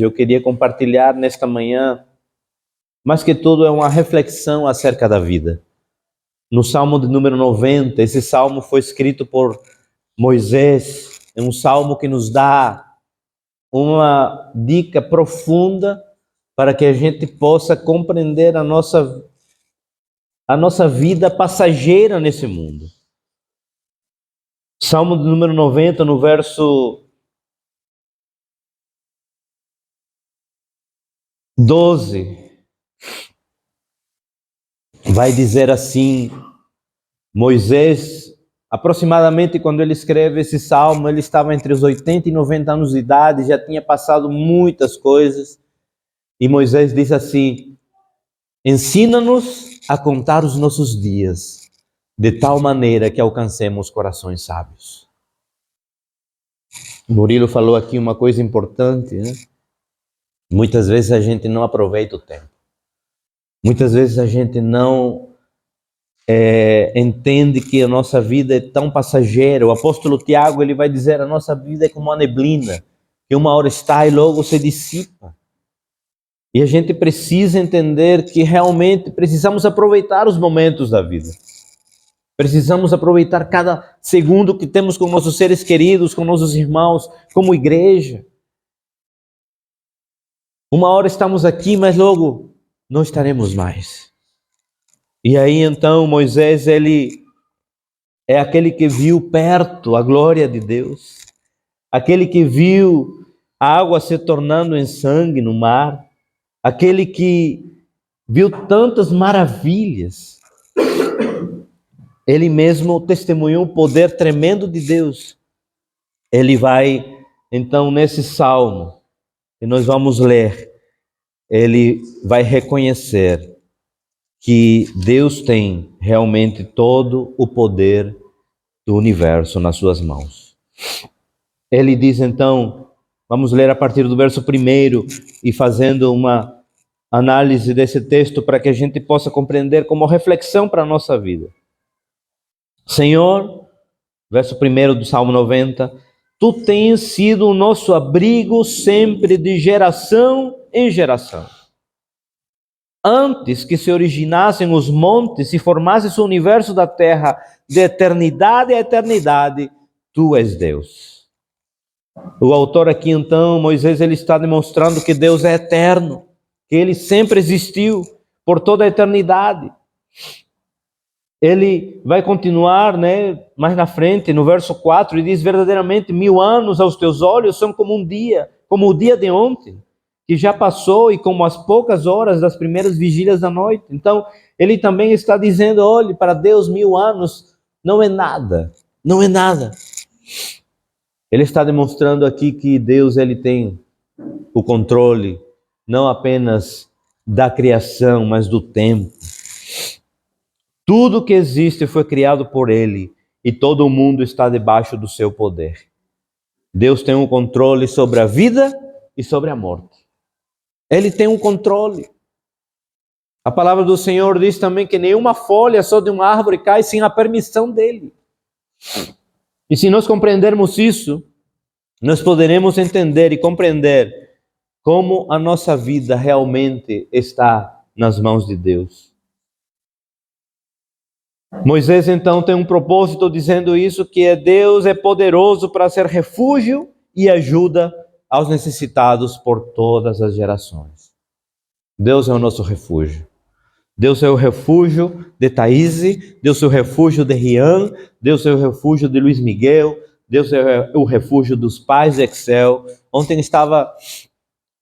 Eu queria compartilhar nesta manhã, mais que tudo, é uma reflexão acerca da vida. No Salmo de número 90, esse salmo foi escrito por Moisés, é um salmo que nos dá uma dica profunda para que a gente possa compreender a nossa vida passageira nesse mundo. Salmo de número 90, no verso 12, vai dizer assim: Moisés, aproximadamente quando ele escreve esse salmo, ele estava entre os 80 e 90 anos de idade, já tinha passado muitas coisas, e Moisés diz assim: ensina-nos a contar os nossos dias, de tal maneira que alcancemos corações sábios. Murilo falou aqui uma coisa importante, né? Muitas vezes a gente não aproveita o tempo. Muitas vezes a gente não entende que a nossa vida é tão passageira. O apóstolo Tiago, ele vai dizer: a nossa vida é como uma neblina, que uma hora está e logo se dissipa. E a gente precisa entender que realmente precisamos aproveitar os momentos da vida. Precisamos aproveitar cada segundo que temos com nossos seres queridos, com nossos irmãos, como igreja. Uma hora estamos aqui, mas logo não estaremos mais. E aí então Moisés, ele é aquele que viu perto a glória de Deus, aquele que viu a água se tornando em sangue no mar, aquele que viu tantas maravilhas. Ele mesmo testemunhou o poder tremendo de Deus. Ele vai, então, nesse salmo, que nós vamos ler, ele vai reconhecer que Deus tem realmente todo o poder do universo nas suas mãos. Ele diz então, vamos ler a partir do verso 1 e fazendo uma análise desse texto para que a gente possa compreender como reflexão para a nossa vida. Senhor, verso 1 do Salmo 90, Tu tens sido o nosso abrigo sempre de geração em geração. Antes que se originassem os montes e formasse o universo da terra, de eternidade a eternidade, Tu és Deus. O autor aqui então, Moisés, ele está demonstrando que Deus é eterno, que Ele sempre existiu por toda a eternidade. Ele vai continuar, mais na frente, no verso 4, e diz: verdadeiramente 1000 anos aos teus olhos são como um dia, como o dia de ontem, que já passou, e como as poucas horas das primeiras vigílias da noite. Então, ele também está dizendo: olhe, para Deus 1000 anos não é nada, não é nada. Ele está demonstrando aqui que Deus, ele tem o controle, não apenas da criação, mas do tempo. Tudo que existe foi criado por Ele e todo o mundo está debaixo do seu poder. Deus tem um controle sobre a vida e sobre a morte. Ele tem um controle. A palavra do Senhor diz também que nenhuma folha só de uma árvore cai sem a permissão dEle. E se nós compreendermos isso, nós poderemos entender e compreender como a nossa vida realmente está nas mãos de Deus. Moisés então tem um propósito dizendo isso, que Deus é poderoso para ser refúgio e ajuda aos necessitados por todas as gerações. Deus é o nosso refúgio. Deus é o refúgio de Thaís, Deus é o refúgio de Rian, Deus é o refúgio de Luiz Miguel, Deus é o refúgio dos pais de Excel. Ontem estava,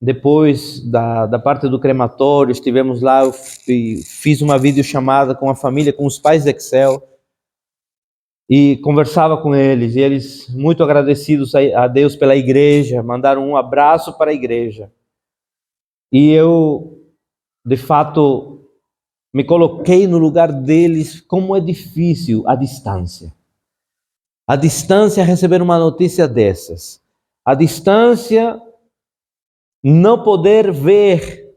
depois da parte do crematório, estivemos lá, eu fiz uma videochamada com a família, com os pais de Excel, e conversava com eles, e eles muito agradecidos a Deus pela igreja, mandaram um abraço para a igreja. E eu, de fato, me coloquei no lugar deles, como é difícil a distância. A distância receber uma notícia dessas. A distância não poder ver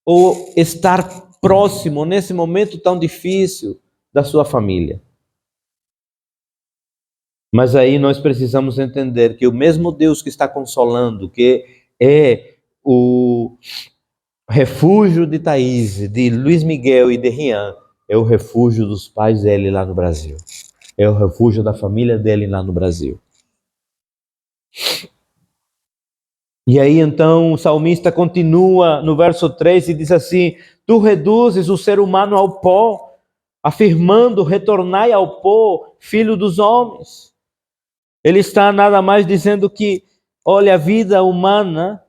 ou estar próximo nesse momento tão difícil da sua família. Mas aí nós precisamos entender que o mesmo Deus que está consolando, que é o refúgio de Thaís, de Luiz Miguel e de Rian é o refúgio dos pais dele lá no Brasil. É o refúgio da família dele lá no Brasil. E aí então o salmista continua no verso 3 e diz assim: tu reduzes o ser humano ao pó, afirmando, retornai ao pó, filho dos homens. Ele está nada mais dizendo que, olha, a vida humana,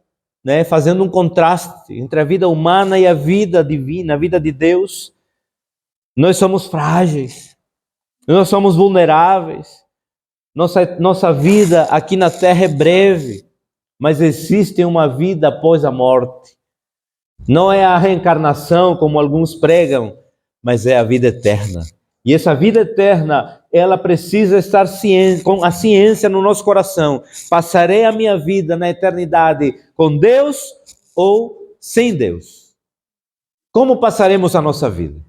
né, fazendo um contraste entre a vida humana e a vida divina, a vida de Deus. Nós somos frágeis, nós somos vulneráveis, nossa vida aqui na terra é breve, mas existe uma vida após a morte. Não é a reencarnação como alguns pregam, mas é a vida eterna. E essa vida eterna, ela precisa estar com a ciência no nosso coração. Passarei a minha vida na eternidade com Deus ou sem Deus? Como passaremos a nossa vida?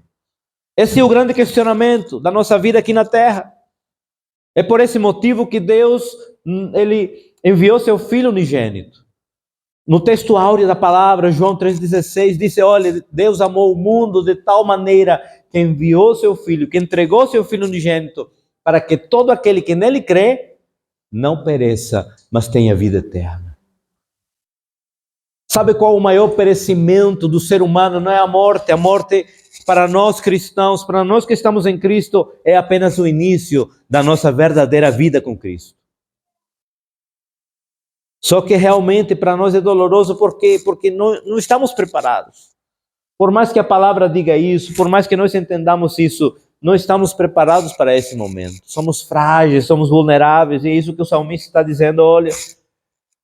Esse é o grande questionamento da nossa vida aqui na terra. É por esse motivo que Deus, ele enviou seu Filho unigênito. No texto áureo da palavra, João 3,16, disse, olha, Deus amou o mundo de tal maneira que enviou seu Filho, que entregou seu Filho unigênito, para que todo aquele que nele crê, não pereça, mas tenha vida eterna. Sabe qual o maior perecimento do ser humano? Não é a morte. A morte, para nós cristãos, para nós que estamos em Cristo, é apenas o início da nossa verdadeira vida com Cristo. Só que realmente para nós é doloroso porque não estamos preparados. Por mais que a palavra diga isso, por mais que nós entendamos isso, não estamos preparados para esse momento. Somos frágeis, somos vulneráveis, e é isso que o salmista está dizendo, olha,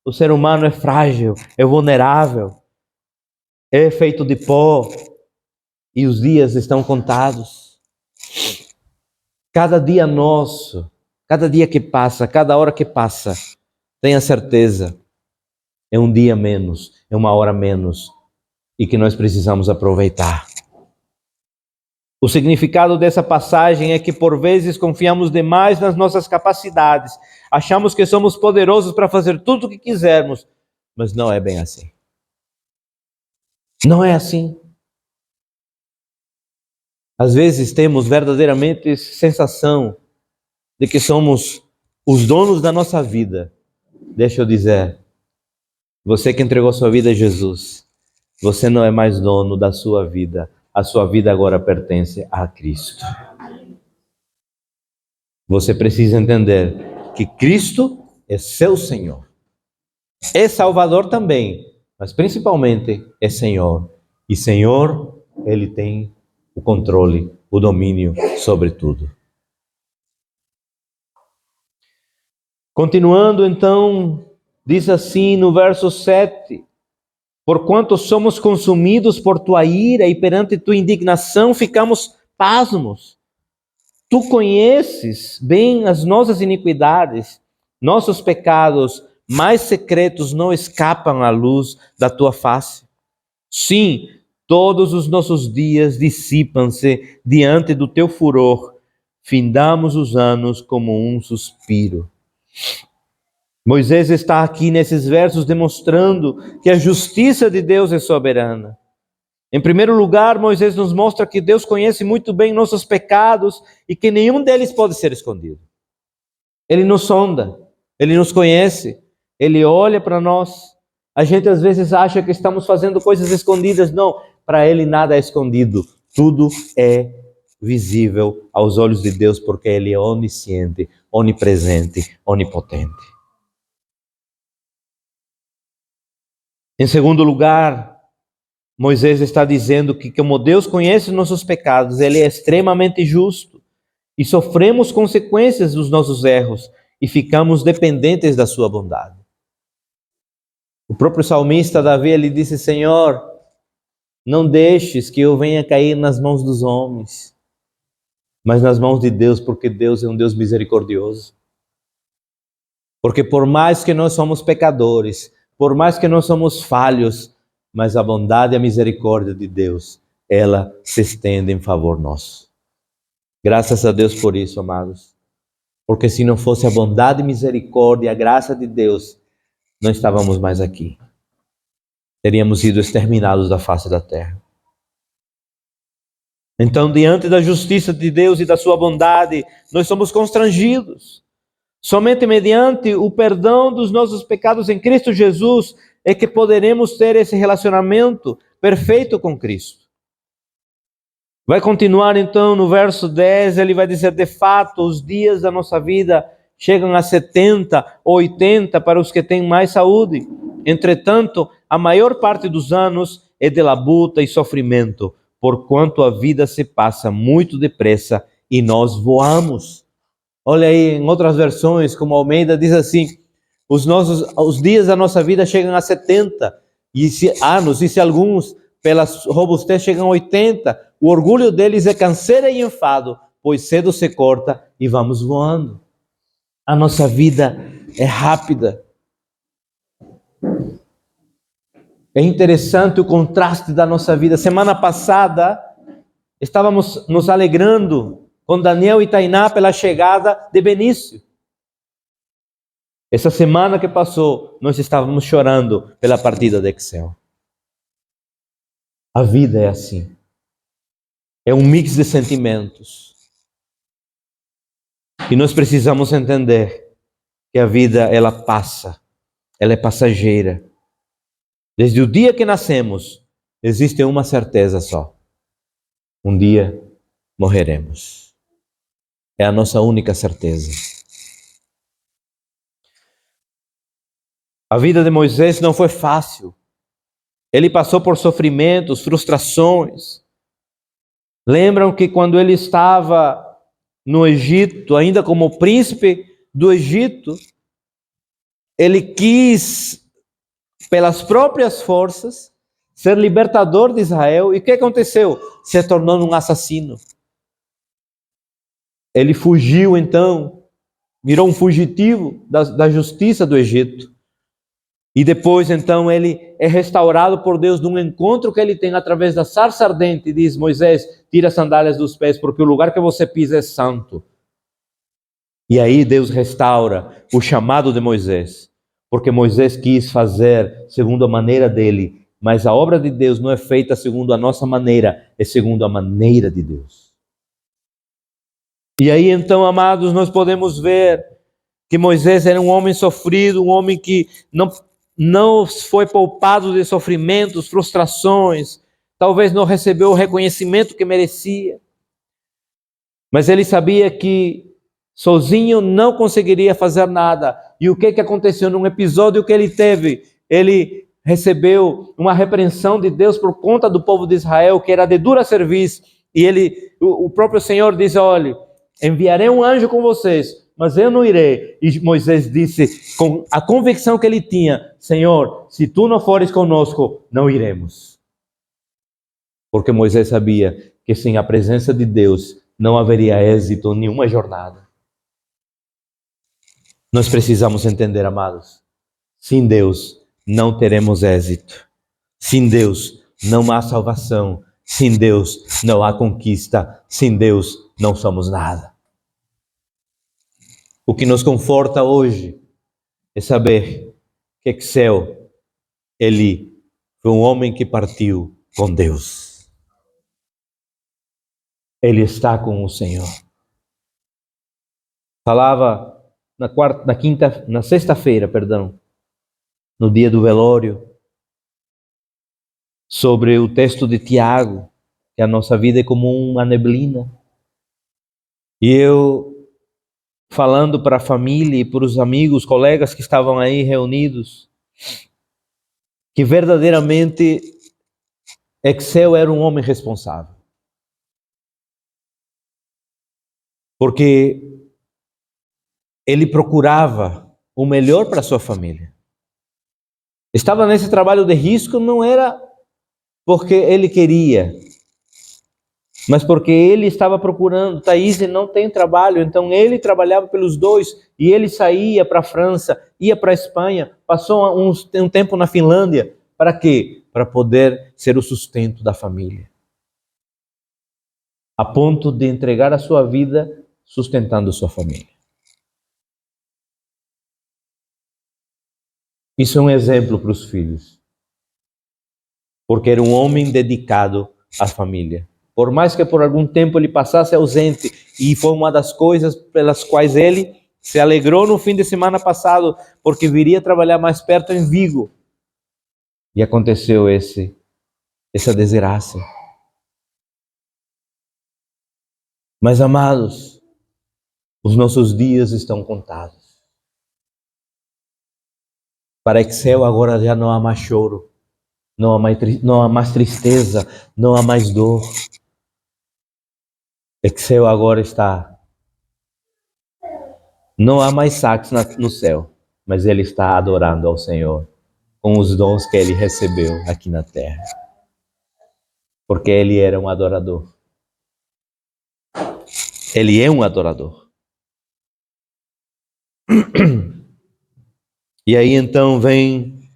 o ser humano é frágil, é vulnerável, é feito de pó, e os dias estão contados. Cada dia nosso, cada dia que passa, cada hora que passa, tenha certeza, é um dia menos, é uma hora menos, e que nós precisamos aproveitar. O significado dessa passagem é que por vezes confiamos demais nas nossas capacidades, achamos que somos poderosos para fazer tudo o que quisermos, mas não é bem assim. Não é assim. Às vezes temos verdadeiramente sensação de que somos os donos da nossa vida. Deixa eu dizer, você que entregou sua vida a Jesus, você não é mais dono da sua vida. A sua vida agora pertence a Cristo. Você precisa entender que Cristo é seu Senhor. É Salvador também, mas principalmente é Senhor. E Senhor, Ele tem o controle, o domínio sobre tudo. Continuando então, diz assim no verso 7, porquanto somos consumidos por tua ira e perante tua indignação ficamos pasmos. Tu conheces bem as nossas iniquidades, nossos pecados mais secretos não escapam à luz da tua face. Sim, todos os nossos dias dissipam-se diante do teu furor, findamos os anos como um suspiro. Moisés está aqui nesses versos demonstrando que a justiça de Deus é soberana. Em primeiro lugar, Moisés nos mostra que Deus conhece muito bem nossos pecados e que nenhum deles pode ser escondido. Ele nos sonda, Ele nos conhece, Ele olha para nós. A gente às vezes acha que estamos fazendo coisas escondidas. Não, para Ele nada é escondido. Tudo é visível aos olhos de Deus porque Ele é onisciente, onipresente, onipotente. Em segundo lugar, Moisés está dizendo que como Deus conhece nossos pecados, Ele é extremamente justo e sofremos consequências dos nossos erros e ficamos dependentes da sua bondade. O próprio salmista Davi, ele disse, Senhor, não deixes que eu venha cair nas mãos dos homens, mas nas mãos de Deus, porque Deus é um Deus misericordioso. Porque por mais que nós somos pecadores, por mais que nós somos falhos, mas a bondade e a misericórdia de Deus, ela se estende em favor nosso. Graças a Deus por isso, amados. Porque se não fosse a bondade e misericórdia e a graça de Deus, não estávamos mais aqui. teríamos sido exterminados da face da terra. Então, diante da justiça de Deus e da sua bondade, nós somos constrangidos. Somente mediante o perdão dos nossos pecados em Cristo Jesus é que poderemos ter esse relacionamento perfeito com Cristo. Vai continuar então no verso 10, ele vai dizer: de fato, os dias da nossa vida chegam a 70, 80 para os que têm mais saúde. Entretanto, a maior parte dos anos é de labuta e sofrimento, porquanto a vida se passa muito depressa e nós voamos. Olha aí, em outras versões, como Almeida diz assim: os dias da nossa vida chegam a 70 anos, e se alguns, pela robustez, chegam a 80, o orgulho deles é canseira e enfado, pois cedo se corta e vamos voando. A nossa vida é rápida. É interessante o contraste da nossa vida. Semana passada, estávamos nos alegrando com Daniel e Tainá pela chegada de Benício. Essa semana que passou, nós estávamos chorando pela partida de Excel. A vida é assim. É um mix de sentimentos. E nós precisamos entender que a vida, ela passa. Ela é passageira. Desde o dia que nascemos, existe uma certeza só. Um dia morreremos. É a nossa única certeza. A vida de Moisés não foi fácil. Ele passou por sofrimentos, frustrações. Lembram que quando ele estava no Egito, ainda como príncipe do Egito, ele quis, pelas próprias forças, ser libertador de Israel. E o que aconteceu? Se tornou um assassino. Ele fugiu então, virou um fugitivo da justiça do Egito. E depois, então, ele é restaurado por Deus num encontro que ele tem através da sarça ardente. E diz: Moisés, tira as sandálias dos pés, porque o lugar que você pisa é santo. E aí Deus restaura o chamado de Moisés, porque Moisés quis fazer segundo a maneira dele, mas a obra de Deus não é feita segundo a nossa maneira, é segundo a maneira de Deus. E aí, então, amados, nós podemos ver que Moisés era um homem sofrido, um homem que não foi poupado de sofrimentos, frustrações, talvez não recebeu o reconhecimento que merecia, mas ele sabia que sozinho não conseguiria fazer nada. E o que aconteceu num episódio que ele teve? Ele recebeu uma repreensão de Deus por conta do povo de Israel, que era de dura serviço, e o próprio Senhor diz: olha, enviarei um anjo com vocês, mas eu não irei. E Moisés disse, com a convicção que ele tinha: Senhor, se tu não fores conosco, não iremos. Porque Moisés sabia que sem a presença de Deus não haveria êxito em nenhuma jornada. Nós precisamos entender, amados, sem Deus não teremos êxito. Sem Deus não há salvação. Sem Deus não há conquista. Sem Deus não somos nada. O que nos conforta hoje é saber que Excel, ele foi um homem que partiu com Deus. Ele está com o Senhor. Falava na sexta-feira, no dia do velório, sobre o texto de Tiago, que a nossa vida é como uma neblina. E eu, falando para a família e para os amigos, colegas que estavam aí reunidos, que verdadeiramente Excel era um homem responsável. Porque ele procurava o melhor para a sua família. Estava nesse trabalho de risco, não era porque ele queria, mas porque ele estava procurando. Thaís não tem trabalho, então ele trabalhava pelos dois, e ele saía para a França, ia para a Espanha, passou um tempo na Finlândia. Para quê? Para poder ser o sustento da família. A ponto de entregar a sua vida sustentando sua família. Isso é um exemplo para os filhos. porque era um homem dedicado à família. Por mais que por algum tempo ele passasse ausente, e foi uma das coisas pelas quais ele se alegrou no fim de semana passado, porque viria trabalhar mais perto em Vigo. E aconteceu essa desgraça. Mas, amados, os nossos dias estão contados. Para Excel agora já não há mais choro, não há mais tristeza, não há mais dor. Excel agora está... Não há mais sax no céu, mas ele está adorando ao Senhor com os dons que ele recebeu aqui na terra. Porque ele era um adorador. Ele é um adorador. E aí então vem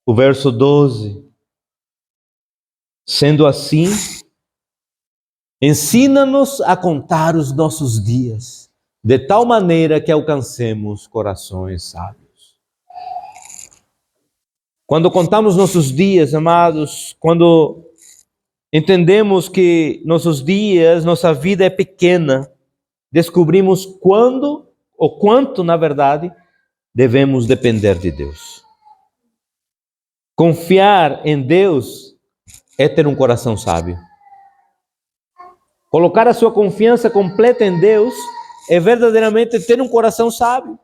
o verso 12. Sendo assim, ensina-nos a contar os nossos dias, de tal maneira que alcancemos corações sábios. Quando contamos nossos dias, amados, quando entendemos que nossos dias, nossa vida é pequena, descobrimos quando ou quanto, na verdade, devemos depender de Deus. Confiar em Deus é ter um coração sábio. Colocar a sua confiança completa em Deus é verdadeiramente ter um coração sábio.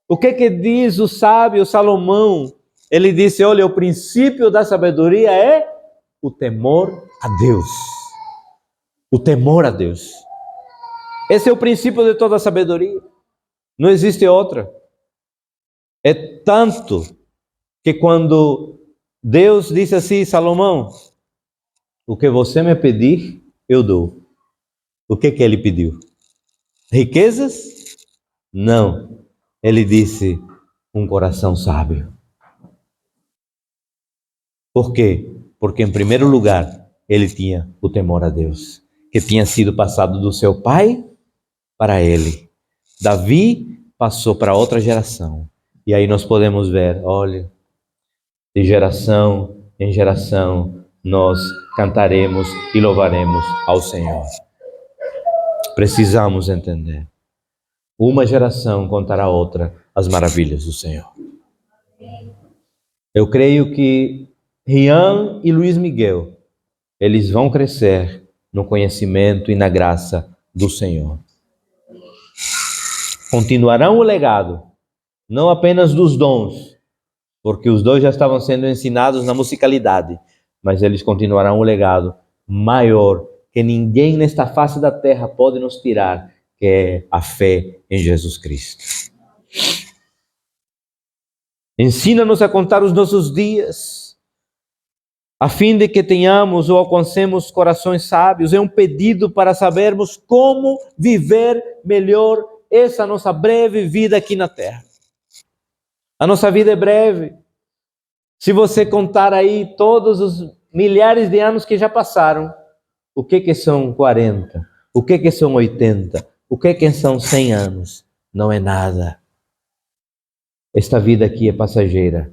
O que diz o sábio Salomão? Ele disse, olha, o princípio da sabedoria é o temor a Deus. O temor a Deus. Esse é o princípio de toda a sabedoria. Não existe outra. É tanto que quando Deus disse assim, Salomão, o que você me pedir, eu dou. O que ele pediu? Riquezas? Não. Ele disse, um coração sábio. Por quê? Porque, em primeiro lugar, ele tinha o temor a Deus, que tinha sido passado do seu pai para ele. Davi passou para outra geração. E aí nós podemos ver, olha, de geração em geração, nós cantaremos e louvaremos ao Senhor. Precisamos entender. Uma geração contará a outra as maravilhas do Senhor. Eu creio que Rian e Luiz Miguel, eles vão crescer no conhecimento e na graça do Senhor. Continuarão o legado, não apenas dos dons, porque os dois já estavam sendo ensinados na musicalidade, mas eles continuarão o legado maior que ninguém nesta face da terra pode nos tirar, que é a fé em Jesus Cristo. Ensina-nos a contar os nossos dias, a fim de que tenhamos ou alcancemos corações sábios. É um pedido para sabermos como viver melhor essa nossa breve vida aqui na terra. A nossa vida é breve. Se você contar aí todos os milhares de anos que já passaram, o que são 40? O que são 80? O que são 100 anos? Não é nada. Esta vida aqui é passageira,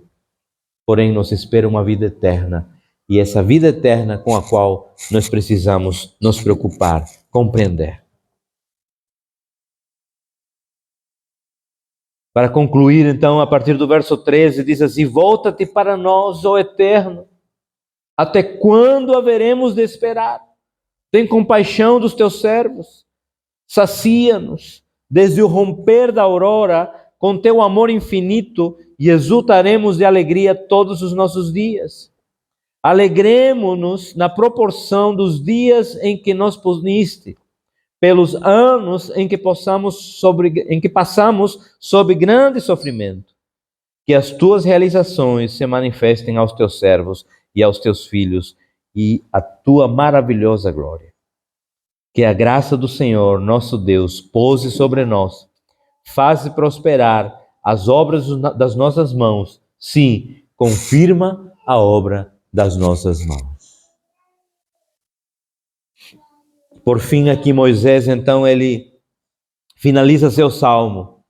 porém nos espera uma vida eterna. E essa vida eterna com a qual nós precisamos nos preocupar, compreender. Para concluir, então, a partir do verso 13, diz assim, volta-te para nós, ó Eterno, até quando haveremos de esperar? Tem compaixão dos teus servos, sacia-nos, desde o romper da aurora, com teu amor infinito, e exultaremos de alegria todos os nossos dias. Alegremo-nos na proporção dos dias em que nos puniste, pelos anos em que passamos sob grande sofrimento. Que as tuas realizações se manifestem aos teus servos e aos teus filhos, e a tua maravilhosa glória. Que a graça do Senhor, nosso Deus, pouse sobre nós, faze prosperar as obras das nossas mãos, sim, confirma a obra das nossas mãos. Por fim, aqui Moisés, então, ele finaliza seu salmo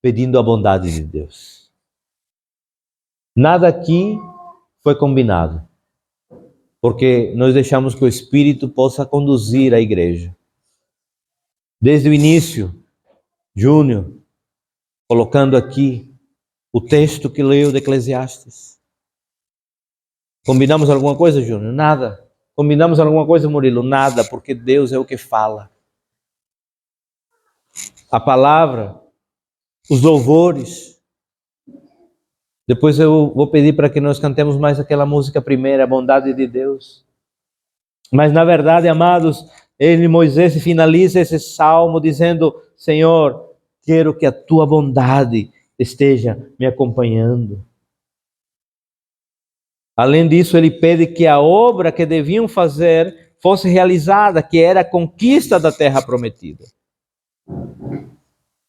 pedindo a bondade de Deus. Nada aqui foi combinado. porque nós deixamos que o Espírito possa conduzir a igreja. Desde o início, Júnior, colocando aqui o texto que leu de Eclesiastes. Combinamos alguma coisa, Júnior? Nada. Combinamos alguma coisa, Murilo? Nada, porque Deus é o que fala. A palavra, os louvores. Depois eu vou pedir para que nós cantemos mais aquela música primeira, a bondade de Deus. Mas na verdade, amados, Moisés finaliza esse salmo dizendo: Senhor, quero que a tua bondade esteja me acompanhando. Além disso, ele pede que a obra que deviam fazer fosse realizada, que era a conquista da terra prometida.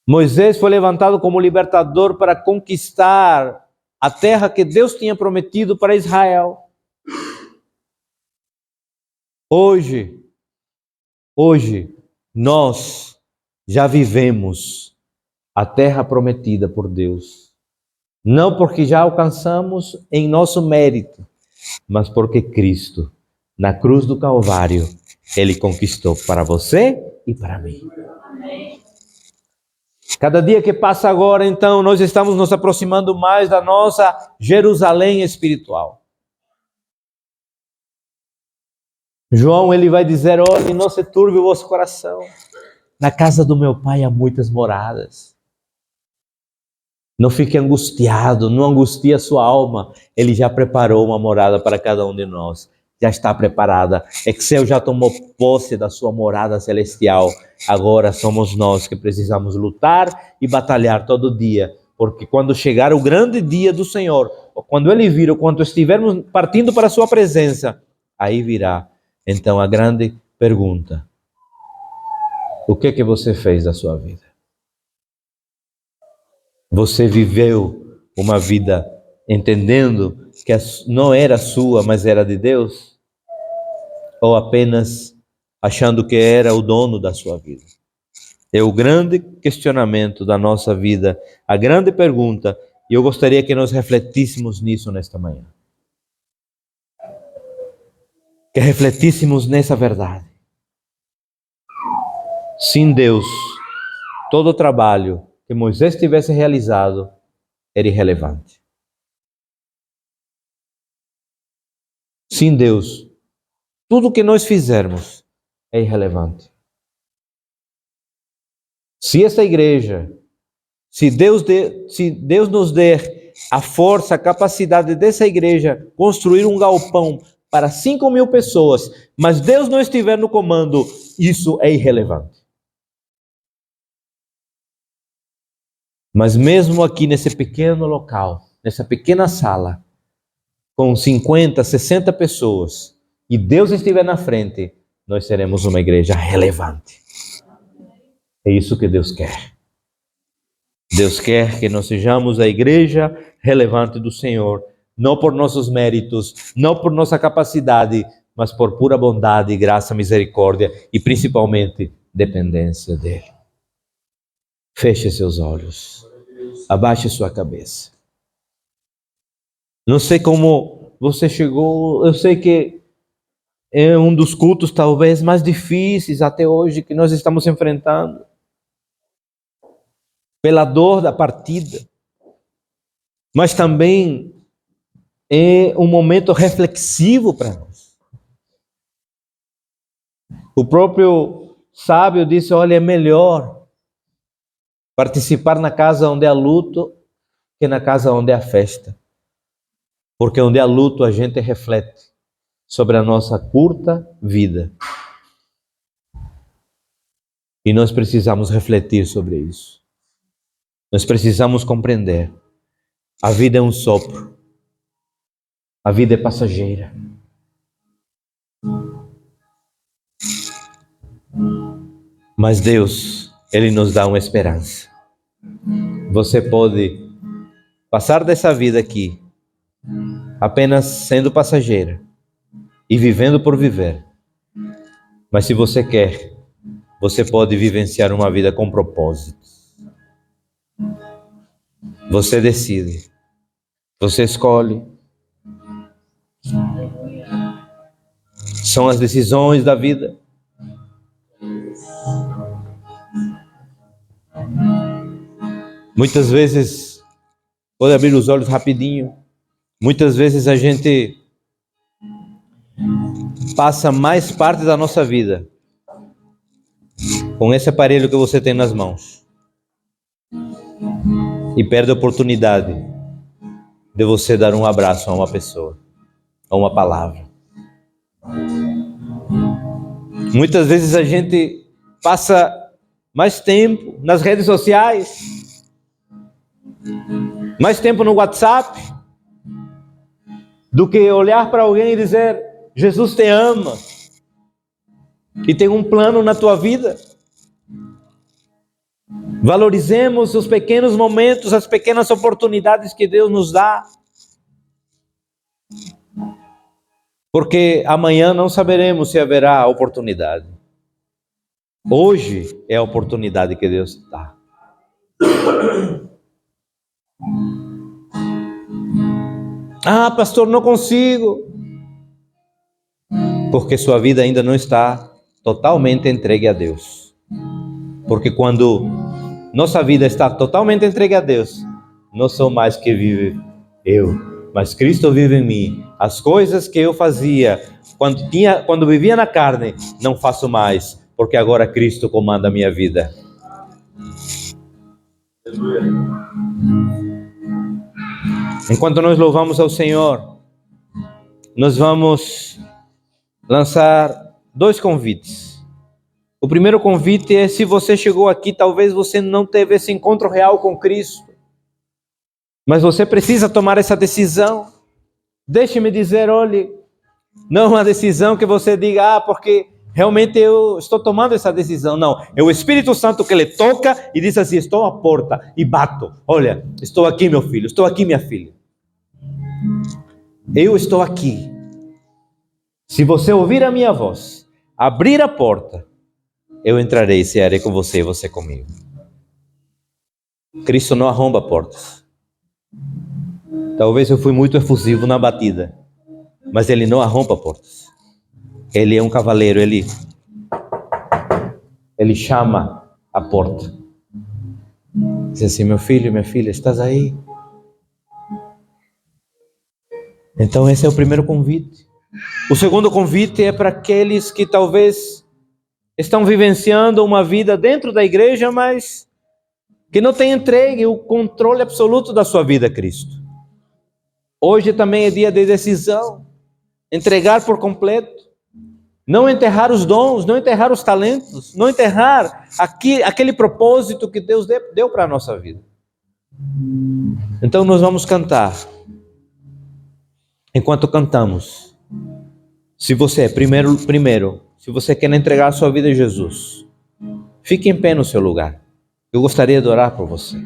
Moisés foi levantado como libertador para conquistar a terra que Deus tinha prometido para Israel. Hoje, nós já vivemos a terra prometida por Deus. Não porque já alcançamos em nosso mérito, mas porque Cristo, na cruz do Calvário, Ele conquistou para você e para mim. Amém. Cada dia que passa agora, então, nós estamos nos aproximando mais da nossa Jerusalém espiritual. João, ele vai dizer: olhe, não se turbe o vosso coração. Na casa do meu Pai há muitas moradas. Não fique angustiado, não angustie a sua alma. Ele já preparou uma morada para cada um de nós. Já está preparada. Excel já tomou posse da sua morada celestial. Agora somos nós que precisamos lutar e batalhar todo dia. Porque quando chegar o grande dia do Senhor, ou quando Ele vir, ou quando estivermos partindo para a sua presença, aí virá então a grande pergunta: o que você fez da sua vida? Você viveu uma vida entendendo que não era sua, mas era de Deus? Ou apenas achando que era o dono da sua vida? É o grande questionamento da nossa vida, a grande pergunta, e eu gostaria que nós refletíssemos nisso nesta manhã. Que refletíssemos nessa verdade. Sem Deus, todo o trabalho que Moisés tivesse realizado era irrelevante. Sem Deus, tudo que nós fizermos é irrelevante. Se essa igreja, se Deus nos der a força, a capacidade dessa igreja construir um galpão para 5.000 pessoas, mas Deus não estiver no comando, isso é irrelevante. Mas mesmo aqui nesse pequeno local, nessa pequena sala, com 50, 60 pessoas, e Deus estiver na frente, nós seremos uma igreja relevante. É isso que Deus quer. Deus quer que nós sejamos a igreja relevante do Senhor, não por nossos méritos, não por nossa capacidade, mas por pura bondade, graça, misericórdia e principalmente dependência dEle. Feche seus olhos, abaixe sua cabeça. Não sei como você chegou, eu sei que é um dos cultos talvez mais difíceis até hoje que nós estamos enfrentando. Pela dor da partida. Mas também é um momento reflexivo para nós. O próprio sábio disse: olha, é melhor participar na casa onde há luto que na casa onde há festa. Porque onde há luto a gente reflete sobre a nossa curta vida. E nós precisamos refletir sobre isso. Nós precisamos compreender. A vida é um sopro. A vida é passageira. Mas Deus, Ele nos dá uma esperança. Você pode passar dessa vida aqui apenas sendo passageira e vivendo por viver. Mas se você quer, você pode vivenciar uma vida com propósitos. Você decide. Você escolhe. São as decisões da vida. Muitas vezes, pode abrir os olhos rapidinho, muitas vezes a gente passa mais parte da nossa vida com esse aparelho que você tem nas mãos e perde a oportunidade de você dar um abraço a uma pessoa, a uma palavra. Muitas vezes a gente passa mais tempo nas redes sociais, mais tempo no WhatsApp, do que olhar para alguém e dizer: Jesus te ama e tem um plano na tua vida. Valorizemos os pequenos momentos, as pequenas oportunidades que Deus nos dá, porque amanhã não saberemos se haverá oportunidade. Hoje é a oportunidade que Deus dá. Ah, pastor, não consigo. Porque sua vida ainda não está totalmente entregue a Deus. Porque quando nossa vida está totalmente entregue a Deus, não sou mais que vive eu, mas Cristo vive em mim. As coisas que eu fazia quando vivia na carne, não faço mais, porque agora Cristo comanda a minha vida. Enquanto nós louvamos ao Senhor, nós vamos lançar 2 convites. O primeiro convite é: se você chegou aqui, talvez você não teve esse encontro real com Cristo, mas você precisa tomar essa decisão. Deixe-me dizer, olhe, não é uma decisão que você diga: porque realmente eu estou tomando essa decisão. Não, é o Espírito Santo que ele toca e diz assim: estou à porta e bato. Olha, estou aqui, meu filho, estou aqui, minha filha. Eu estou aqui. Se você ouvir a minha voz, abrir a porta, eu entrarei e cearei com você e você comigo. Cristo não arromba portas. Talvez eu fui muito efusivo na batida, mas ele não arromba portas. Ele é um cavaleiro, ele chama a porta. Diz assim: meu filho, minha filha, estás aí? Então esse é o primeiro convite. O segundo convite é para aqueles que talvez estão vivenciando uma vida dentro da igreja, mas que não têm entregue o controle absoluto da sua vida a Cristo. Hoje também é dia de decisão, entregar por completo, não enterrar os dons, não enterrar os talentos, não enterrar aquele propósito que Deus deu para a nossa vida. Então nós vamos cantar. Enquanto cantamos, se você primeiro, se você quer entregar a sua vida a Jesus, fique em pé no seu lugar. Eu gostaria de orar por você.